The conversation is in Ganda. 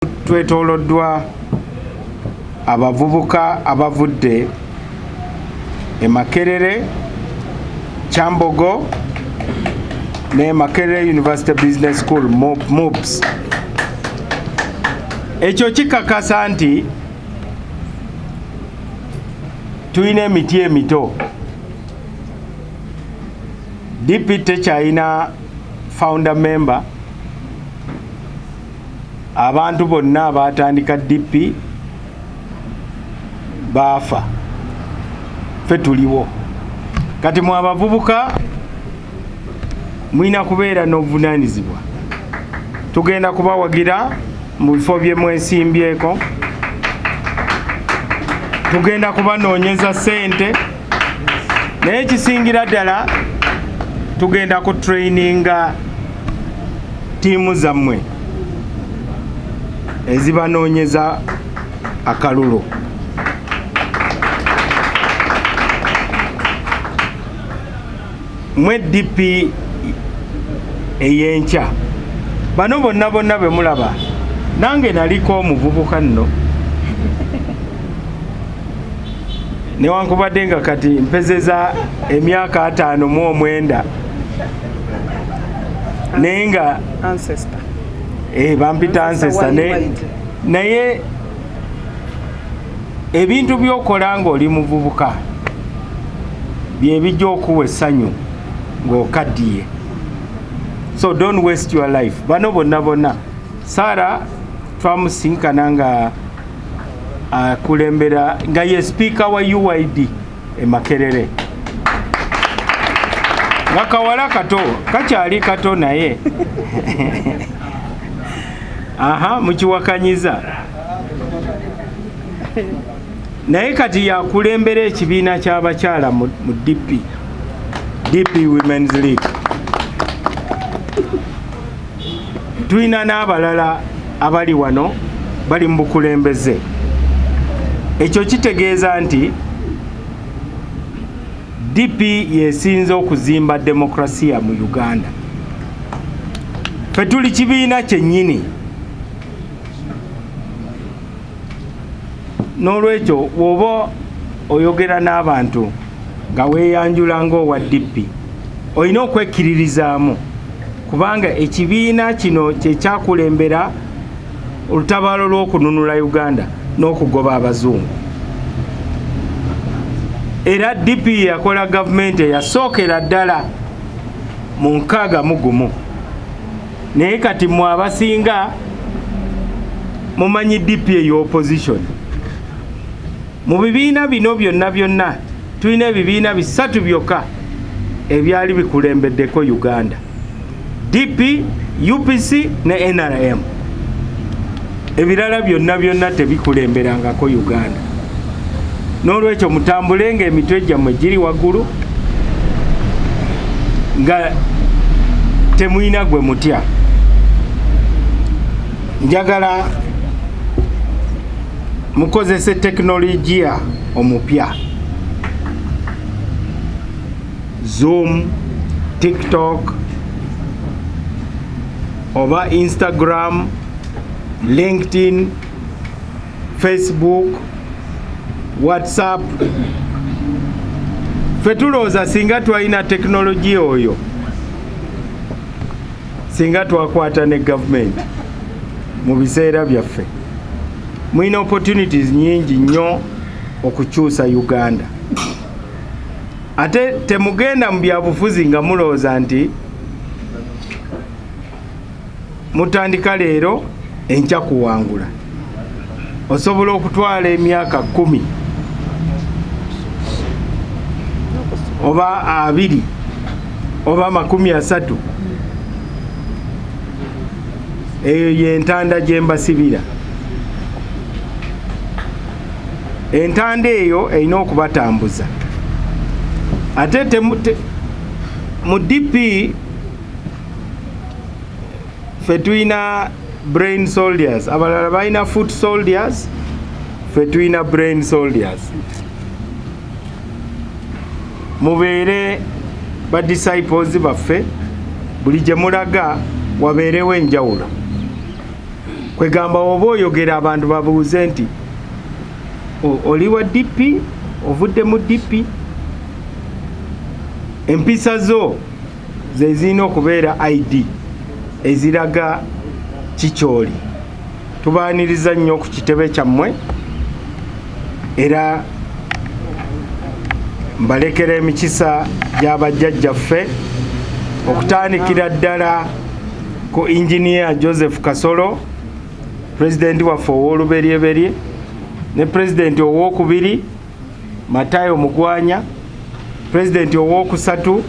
Twetoloddwa abavubuka abavudde e Makerere, KYAMBOGO ne Makerere University Business School MUBS. Ekyo kikakasa nti tuyina emiti emito. DP tekyalina founder member. Abantu bonna abatandika DP baafa. Ffe tuliwo. Kati mu abavubuka mwina kubeera n'obuvunaanyizibwa. Tugenda kubawagira mu bifo bye mwesimbyeko. Tugenda kubanoonyeza ssente. Naye ekisingira ddala tugenda ku traininga tiimu zammwe ezibanoonyeza akalulu. Mwe DP eyenkya bano bonna be mulaba nange naliko omuvubuka nno newankubadde nga kati mpezeza emyaka 59 naye nga ancestor bampita ancestor naye ebintu byokola ng'oli muvubuka bye bijja okuwa essanyu ng'okaddiye. So don't waste your life. Bano bonna Sara twamusinkana nga akulembera nga ye speaker wa UID e Makerere. Nga kawala kato kakyali kato naye mukiwakanyiza naye kati yakulembera ekibiina ky'abakyala mu DP Women's League. Tulina n'abalala abali wano bali mu bukulembeze. Ekyo kitegeeza nti DP yesinze okuzimba demokrasiya mu Uganda. Ffe tuli kibiina kyennyini. N'olwekyo bw'oba oyogera n'abantu nga weeyanjula ng'owa DP olina okwekkiririzaamu kubanga ekibiina kino kye kyakulembera olutabaalo lw'okununula Uganda n'okugoba abazungu. Era DP yakola gavumenti eyasookera ddala mu 61 naye kati mu abasinga mumanyi DP ey'opposition. Mu bibiina bino byonna tulina ebibiina 3 byokka ebyali bikulembeddeko Uganda: DP, UPC ne NRM. Ebirala byonna tebikulemberangako Uganda. N'olwekyo mutambule ng'emitwe gyammwe giri waggulu nga temuyina gwe mutya. Njagala mukozese tekinologiya omupya: Zoom, TikTok oba Instagram, LinkedIn, Facebook, WhatsApp. Ffe tulowooza singa twalina tekinologiya oyo, singa twakwata ne gavumenti mu biseera byaffe, mulina opportunities nyingi nnyo okukyusa Uganda. Ate temugenda mu byabufuzi nga mulowooza nti mutandika leero enkya kuwangula. Osobola okutwala emyaka 10 oba 20 oba 30. Eyo y'entanda gye mbasibira. Entanda eyo erina okubatambuza. Ate mu DP ffe tulina brain soldiers, abalala balina foot soldiers, ffe tulina brain soldiers. Mubeere ba disciples baffe, buli gye mulaga wabeerewo enjawulo. kwegamba oba oyogera abantu babuuze nti oli wa DP ovudde mu DP empisa zo ze zirina okubeera ID eziraga kikyoli. Tubaaniriza nnyo ku kitebe kyammwe era mbalekera emikisa gy'abajjajjaffe okutandikira ddala ku Engineer Joseph Kasolo, President waffe ow'oluberyeberye, ne President ow'okubiri Matayo Mugwanya, President owokusatu